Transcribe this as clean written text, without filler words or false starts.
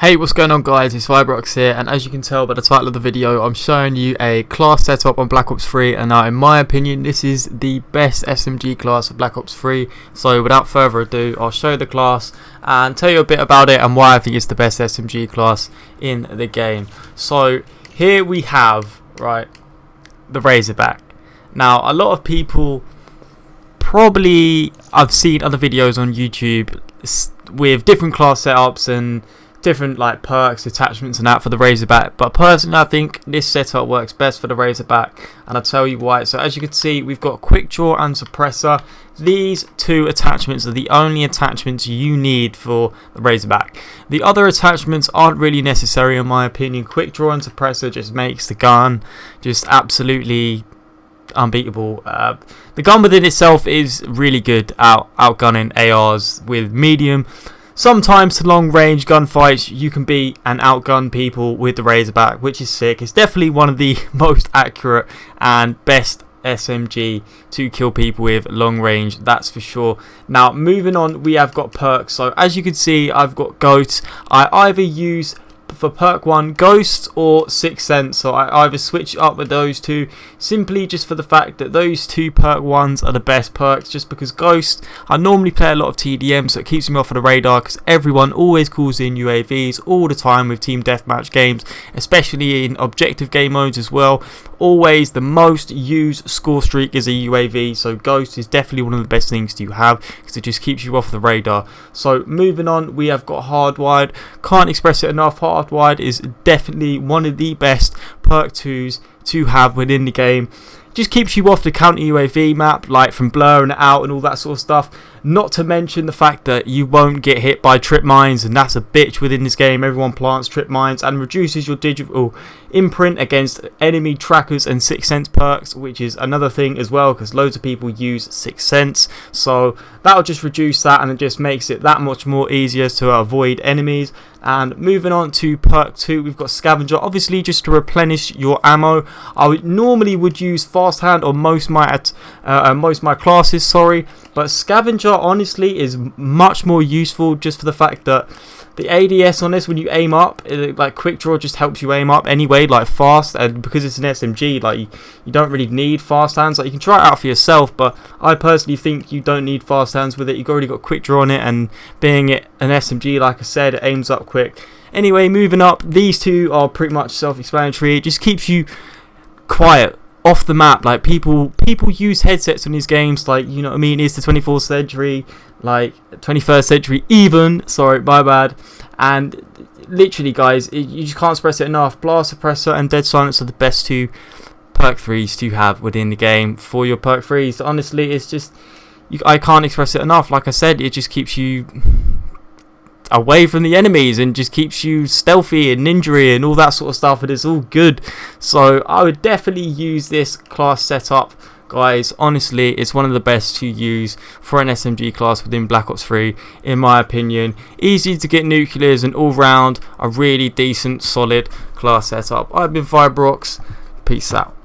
Hey, what's going on guys, it's Razorback here, and as you can tell by the title of the video, I'm showing you a class setup on Black Ops 3, and now in my opinion this is the best SMG class for Black Ops 3. So without further ado, I'll show you the class and tell you a bit about it and why I think it's the best SMG class in the game. So here we have, right, the Razorback. Now a lot of people, probably I've seen other videos on YouTube with different class setups and different like perks, attachments and that for the Razorback, but personally I think this setup works best for the Razorback, and I'll tell you why. So as you can see, we've got quick draw and suppressor. These two attachments are the only attachments you need for the Razorback. The other attachments aren't really necessary in my opinion. Quick draw and suppressor just makes the gun just absolutely unbeatable. The gun within itself is really good at outgunning ARs with medium. Sometimes to long range gunfights you can beat and outgun people with the Razorback, which is sick. It's definitely one of the most accurate and best SMG to kill people with long range, that's for sure. Now moving on, we have got perks. So as you can see, I've got Ghosts. I either use for perk 1 Ghost or Sixth Sense, so I either switch up with those two simply just for the fact that those two perk 1s are the best perks, just because Ghost, I normally play a lot of TDM, so it keeps me off of the radar because everyone always calls in UAVs all the time with team deathmatch games, especially in objective game modes as well. Always the most used score streak is a UAV, so Ghost is definitely one of the best things to have because it just keeps you off the radar. So moving on, we have got Hardwired. Can't express it enough, Hardwired is definitely one of the best perk 2s to have within the game. Just keeps you off the counter UAV map, like from blurring it out and all that sort of stuff. Not to mention the fact that you won't get hit by trip mines, and that's a bitch within this game. Everyone plants trip mines, and reduces your digital imprint against enemy trackers and Sixth Sense perks, which is another thing as well because loads of people use Sixth Sense. So that'll just reduce that, and it just makes it that much more easier to avoid enemies. And moving on to perk 2, we've got Scavenger, obviously just to replenish your ammo. I normally would use Fast Hand on most of my classes, but Scavenger honestly is much more useful just for the fact that the ADS on this, when you aim up, like quick draw just helps you aim up anyway, like fast, and because it's an SMG, like you don't really need fast hands. Like you can try it out for yourself, but I personally think you don't need fast hands with it. You've already got quick draw on it, and being it an SMG, like I said, it aims up quick. Anyway, moving up, these two are pretty much self-explanatory. It just keeps you quiet off the map. Like people use headsets on these games, like, you know what I mean, it's the 24th century, like 21st century even, sorry, my bad. And literally guys, you just can't express it enough. Blast Suppressor and Dead Silence are the best two perk 3s to have within the game for your perk 3s. Honestly, it's just, I can't express it enough. Like I said, it just keeps you away from the enemies and just keeps you stealthy and ninja and all that sort of stuff, and it's all good. So I would definitely use this class setup, guys. Honestly, it's one of the best to use for an SMG class within Black Ops 3 in my opinion. Easy to get nuclears and all round a really decent solid class setup. I've been Vibrox, peace out.